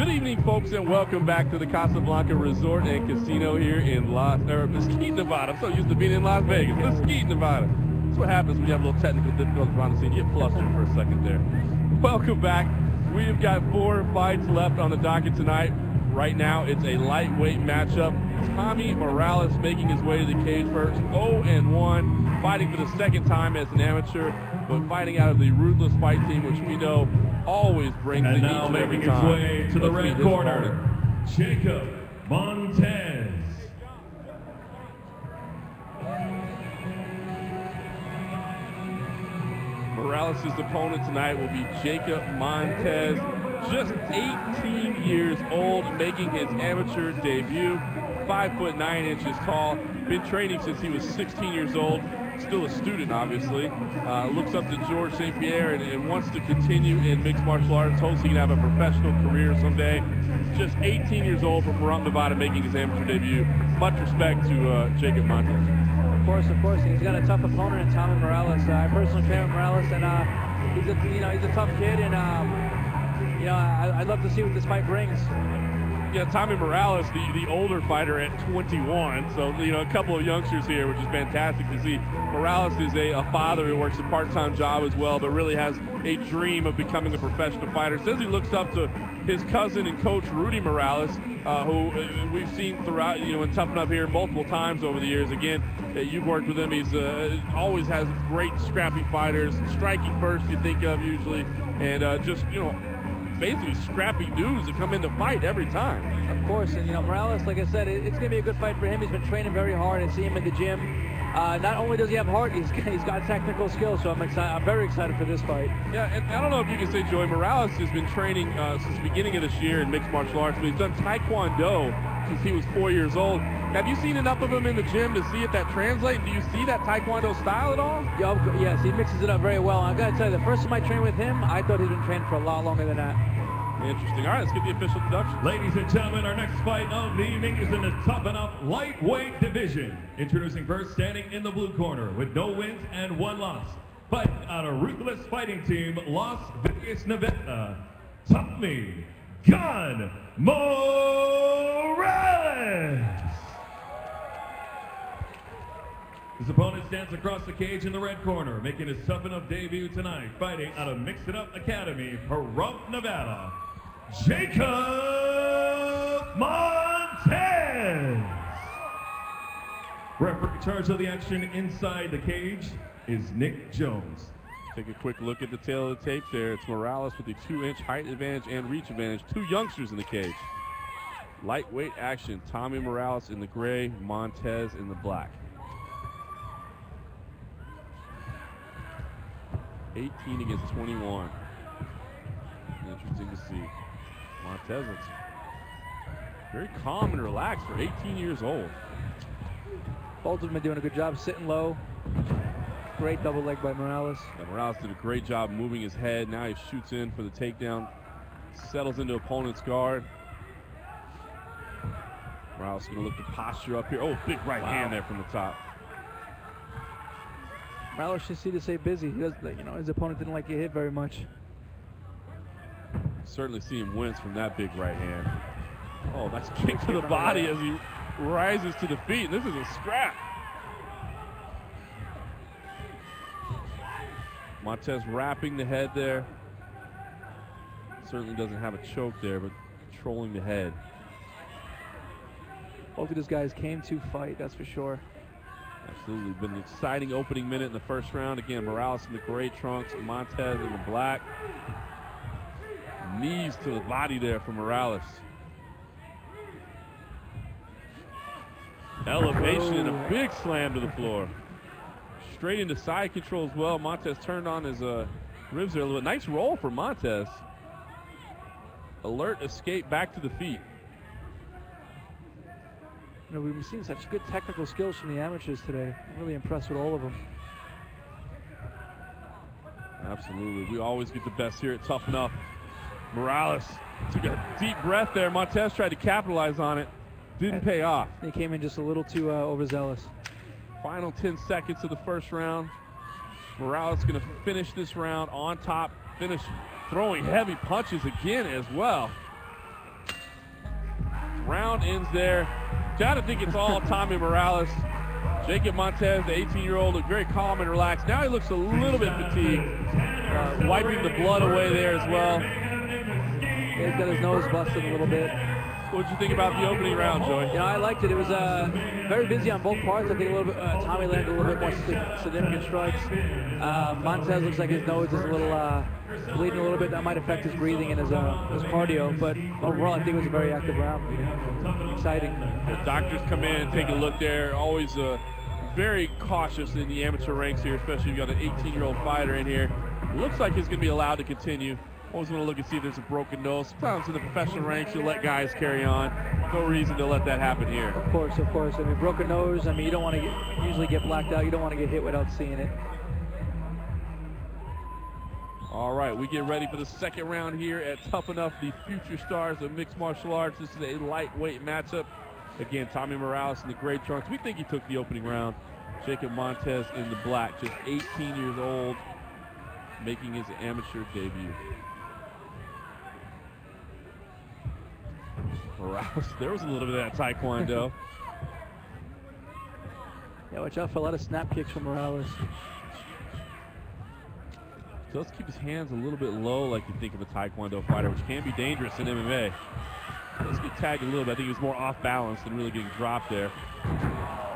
Good evening, folks, and welcome back to the Casablanca Resort and Casino here in Mesquite, Nevada. I'm so used to being in Las Vegas. Mesquite, Nevada. That's what happens when you have a little technical difficulties around the scene. You get flustered for a second there. Welcome back. We've got 4 fights left on the docket tonight. Right now, it's a lightweight matchup. Tommy Morales making his way to the cage first, 0-1, fighting for the second time as an amateur, but fighting out of the Ruthless Fight team, which we know always brings the heat every time. And now making his way to the red corner, Jacob Montez. Morales' opponent tonight will be Jacob Montez, just 18 years old, making his amateur debut, 5'9" tall, been training since he was 16 years old, still a student obviously, looks up to George St. Pierre and wants to continue in mixed martial arts, hopes he can have a professional career someday. Just 18 years old from Nevada, making his amateur debut. Much respect to Jacob Montez. Of course, he's got a tough opponent in Tommy Morales. I personally train with Morales, and he's a tough kid, and I'd love to see what this fight brings. Yeah, Tommy Morales, the older fighter at 21, so a couple of youngsters here, which is fantastic to see. Morales is a father who works a part-time job as well, but really has a dream of becoming a professional fighter. Says he looks up to his cousin and coach Rudy Morales, who we've seen throughout, in Tuff-n-Uff here multiple times over the years. Again, you've worked with him. He's always has great scrappy fighters, striking first you think of usually, and just basically scrappy dudes that come in to fight every time. Of course, and Morales, like I said, it's going to be a good fight for him. He's been training very hard. I see him in the gym. Not only does he have heart, he's got technical skills, so I'm very excited for this fight. Yeah, and I don't know if you can say, Joey, Morales has been training since the beginning of this year in mixed martial arts, but he's done Taekwondo since he was 4 years old. Have you seen enough of him in the gym to see if that translates? Do you see that Taekwondo style at all? Yes, he mixes it up very well. I've got to tell you, the first time I trained with him, I thought he'd been training for a lot longer than that. Interesting. All right, let's get the official introduction. Ladies and gentlemen, our next fight of the evening is in the Tuff-n-Uff lightweight division. Introducing first, standing in the blue corner with no wins and 1 loss. Fighting out of Ruthless Fighting Team, Las Vegas, Nevada, Tommy Gun Morales. His opponent stands across the cage in the red corner, making his Tuff-n-Uff debut tonight, fighting out of Mix It Up Academy, Pahrump, Nevada, Jacob Montez. Referee in charge of the action inside the cage is Nick Jones. Take a quick look at the tail of the tape there. It's Morales with the 2-inch height advantage and reach advantage. 2 youngsters in the cage. Lightweight action. Tommy Morales in the gray, Montez in the black. 18 against 21. Interesting to see. Montez looks very calm and relaxed for 18 years old. Both of them been doing a good job sitting low. Great double leg by Morales. Yeah, Morales did a great job moving his head. Now he shoots in for the takedown. Settles into opponent's guard. Morales going to look to posture up here. Oh, big right hand there from the top. Morales should see to stay busy. He does, his opponent didn't like to get hit very much. Certainly see him wince from that big right hand. Oh, that's a kick to the body as he rises to the feet. This is a scrap. Montez wrapping the head there. Certainly doesn't have a choke there, but controlling the head. Both of these guys came to fight, that's for sure. Absolutely. Been an exciting opening minute in the first round. Again, Morales in the gray trunks, Montez in the black. Knees to the body there for Morales. Elevation and a big slam to the floor. Straight into side control as well. Montez turned on his ribs there a little bit. Nice roll for Montez. Alert escape back to the feet. We've been seeing such good technical skills from the amateurs today. I'm really impressed with all of them. Absolutely. We always get the best here at Tuff-n-Uff. Morales took a deep breath there. Montez tried to capitalize on it. Didn't pay off. He came in just a little too overzealous. Final 10 seconds of the first round. Morales going to finish this round on top. Finish throwing heavy punches again as well. Round ends there. Gotta think it's all Tommy Morales. Jacob Montez, the 18-year-old, looked very calm and relaxed. Now he looks a little bit fatigued, wiping the blood away there as well. He's got his nose busted a little bit. What did you think about the opening round, Joey? You know, I liked it. It was very busy on both parts. I think a little bit, Tommy landed a little bit more significant strikes. Montez looks like his nose is a little bleeding a little bit. That might affect his breathing and his cardio. But overall, I think it was a very active round. Exciting. The doctors come in and take a look there. Always very cautious in the amateur ranks here, especially if you've got an 18-year-old fighter in here. Looks like he's going to be allowed to continue. Always want to look and see if there's a broken nose. Sometimes in the professional ranks, you'll let guys carry on. No reason to let that happen here. Of course, of course. I mean, broken nose, I mean, you don't want to usually get blacked out. You don't want to get hit without seeing it. All right, we get ready for the second round here at Tuff-n-Uff, the future stars of mixed martial arts. This is a lightweight matchup. Again, Tommy Morales in the gray trunks. We think he took the opening round. Jacob Montez in the black, just 18 years old, making his amateur debut. Morales, there was a little bit of that taekwondo. Yeah, watch out for a lot of snap kicks from Morales. So let's keep his hands a little bit low like you think of a taekwondo fighter, which can be dangerous in MMA. Let's get tagged a little bit. I think he was more off balance than really getting dropped there.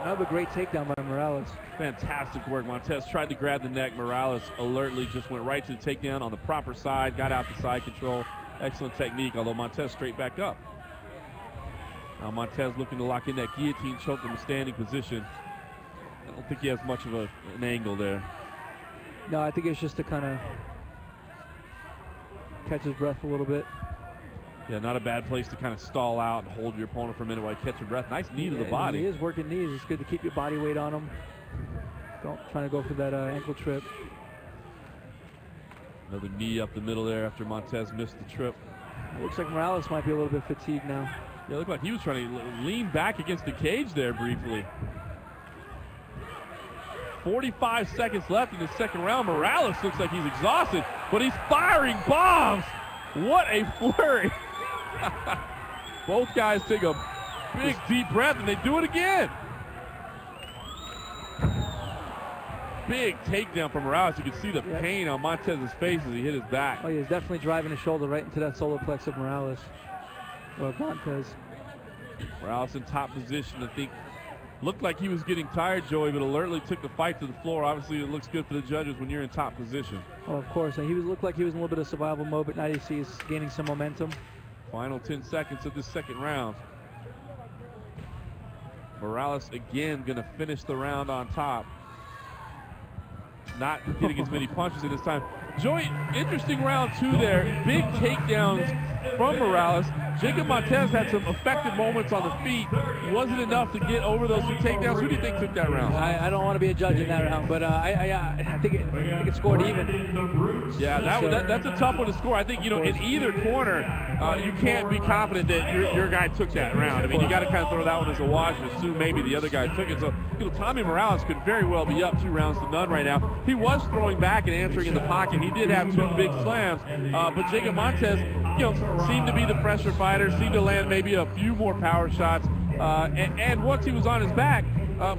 Another great takedown by Morales. Fantastic work. Montez tried to grab the neck. Morales alertly just went right to the takedown on the proper side, got out the side control. Excellent technique, although Montez straight back up. Now Montez looking to lock in that guillotine choke from a standing position. I don't think he has much of an angle there. No, I think it's just to kind of catch his breath a little bit. Yeah, not a bad place to kind of stall out and hold your opponent for a minute while you catch your breath. Nice knee to the body. He is working knees. It's good to keep your body weight on him. Don't trying to go for that ankle trip. Another knee up the middle there after Montez missed the trip. Looks like Morales might be a little bit fatigued now. Yeah, it looked like he was trying to lean back against the cage there briefly. 45 seconds left in the second round. Morales looks like he's exhausted, but he's firing bombs. What a flurry. Both guys take a big, deep breath, and they do it again. Big takedown from Morales. You can see the pain on Montez's face as he hit his back. Oh, he's definitely driving his shoulder right into that solar plex of Morales. Or Montez. Morales in top position. I think looked like he was getting tired, Joey, but alertly took the fight to the floor. Obviously, it looks good for the judges when you're in top position. Oh, of course. And he looked like he was in a little bit of survival mode, but now you see he's gaining some momentum. Final 10 seconds of this second round. Morales again going to finish the round on top. Not getting as many punches at this time. Joey, interesting round two there. Big takedowns from Morales. Jacob Montez had some effective moments on the feet. Wasn't enough to get over those two takedowns. Who do you think took that round? I don't want to be a judge in that round, but I think it scored even. Yeah, that's a tough one to score. I think, you know, in either corner, you can't be confident that your guy took that round. I mean, you got to kind of throw that one as a wash and assume maybe the other guy took it. So, you know, Tommy Morales could very well be up 2 rounds to none right now. He was throwing back and answering in the pocket. He did have 2 big slams, but Jacob Montez, you know, seemed to be the pressure fighter, seemed to land maybe a few more power shots. And once he was on his back,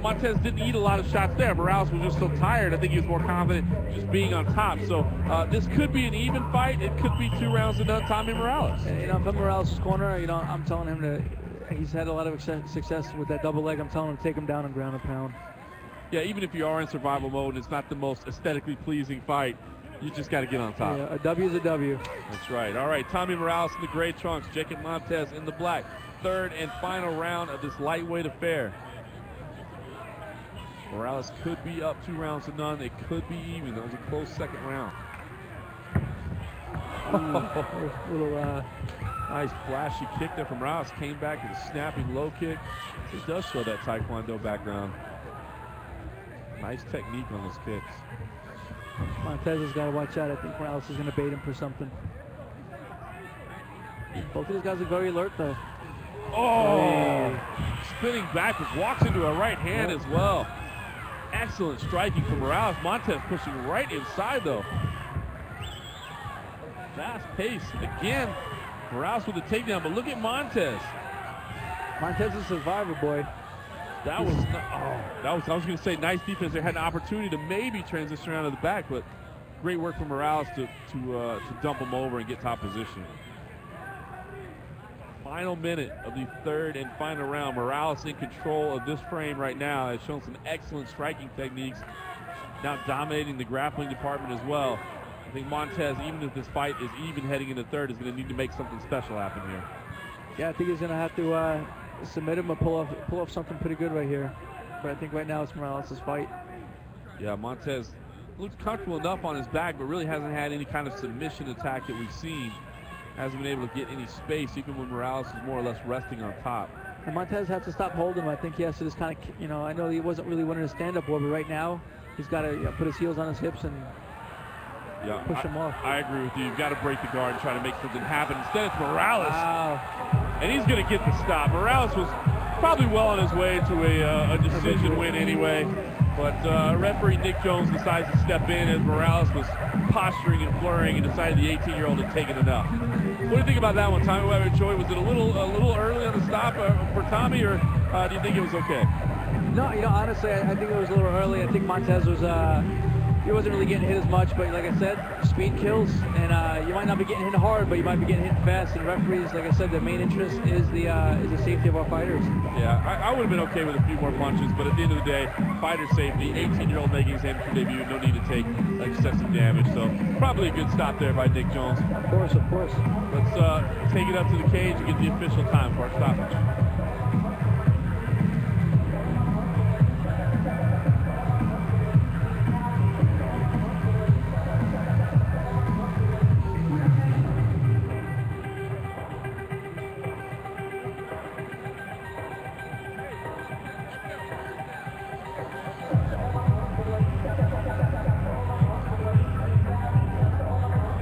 Montez didn't eat a lot of shots there. Morales was just so tired. I think he was more confident just being on top. So this could be an even fight. It could be 2 rounds to none. Tommy Morales. You know, if I'm Morales' corner, you know, I'm telling him to. He's had a lot of success with that double leg. I'm telling him to take him down and ground and pound. Yeah, even if you are in survival mode and it's not the most aesthetically pleasing fight, you just got to get on top. Yeah, a W is a W. That's right. All right, Tommy Morales in the gray trunks, Jacob Montez in the black. 3rd and final round of this lightweight affair. Morales could be up 2 rounds to none. It could be even. That was a close second round. Little nice flashy kick there from Morales. Came back with a snapping low kick. It does show that taekwondo background. Nice technique on those kicks. Montez has got to watch out. I think Morales is going to bait him for something. Both of these guys are very alert, though. Oh! Spinning backwards, walks into a right hand as well. Excellent striking from Morales. Montez pushing right inside, though. Fast pace. Again, Morales with the takedown, but look at Montez. Montez is a survivor, boy. That was, I was going to say, nice defense. They had an opportunity to maybe transition around to the back, but great work from Morales to dump him over and get top position. Final minute of the third and final round. Morales in control of this frame right now. Has shown some excellent striking techniques. Now dominating the grappling department as well. I think Montez, even if this fight is even heading into third, is going to need to make something special happen here. Yeah, I think he's going to have to submit him or pull off something pretty good right here. But I think right now it's Morales' fight. Yeah, Montez looks comfortable enough on his back, but really hasn't had any kind of submission attack that we've seen. Hasn't been able to get any space, even when Morales is more or less resting on top. And Montez has to stop holding him. I think he has to just kind of, I know he wasn't really winning a stand-up war, but right now he's got to put his heels on his hips and push him off. I agree with you. You've got to break the guard and try to make something happen. Instead, it's Morales. Wow. And he's going to get the stop. Morales was probably well on his way to a decision win anyway. But referee Nick Jones decides to step in as Morales was posturing and flurrying and decided the 18-year-old had taken enough. What do you think about that one, Tommy Webber-Choi? Was it a little early on the stop for Tommy, or do you think it was okay? No, honestly, I think it was a little early. I think Montez was, he wasn't really getting hit as much, but like I said, speed kills, and you might not be getting hit hard, but you might be getting hit fast. And referees, like I said, their main interest is the safety of our fighters. Yeah, I would have been okay with a few more punches, but at the end of the day, fighter safety, 18-year-old making his amateur debut, no need to take excessive damage. So probably a good stop there by Nick Jones. Of course, of course. Let's take it up to the cage and get the official time for our stoppage.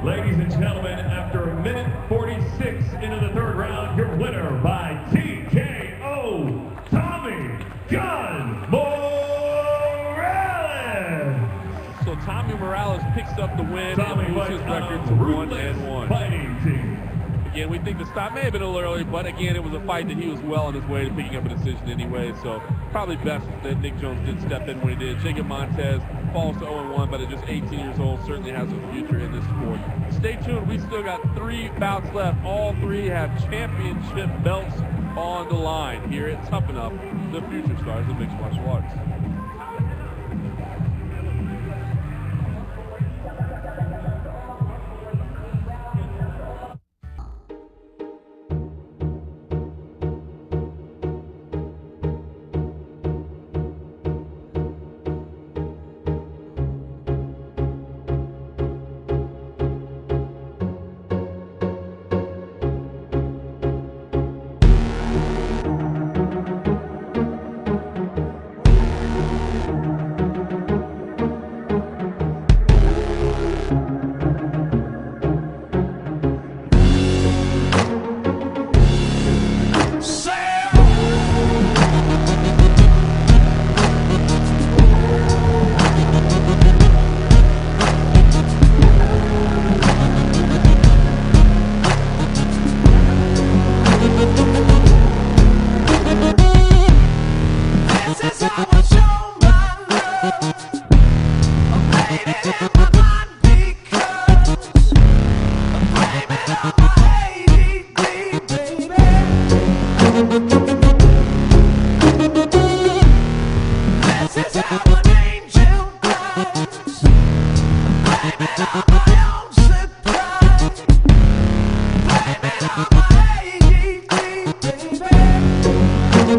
Ladies and gentlemen, after a minute 46 into the third round, your winner by TKO, Tommy Gun Morales. So Tommy Morales picks up the win and moves his record to 1-1. Fighting team. Again, we think the stop may have been a little early, but again, it was a fight that he was well on his way to picking up a decision anyway, so probably best that Nick Jones did step in when he did. Jacob Montez falls to 0-1, but at just 18 years old, certainly has a future in this sport. Stay tuned, we still got 3 bouts left. All 3 have championship belts on the line here at Tuff-n-Uff, the future stars of mixed martial arts.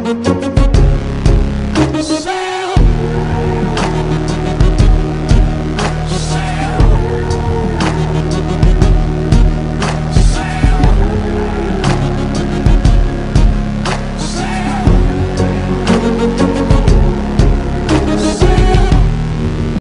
Baby.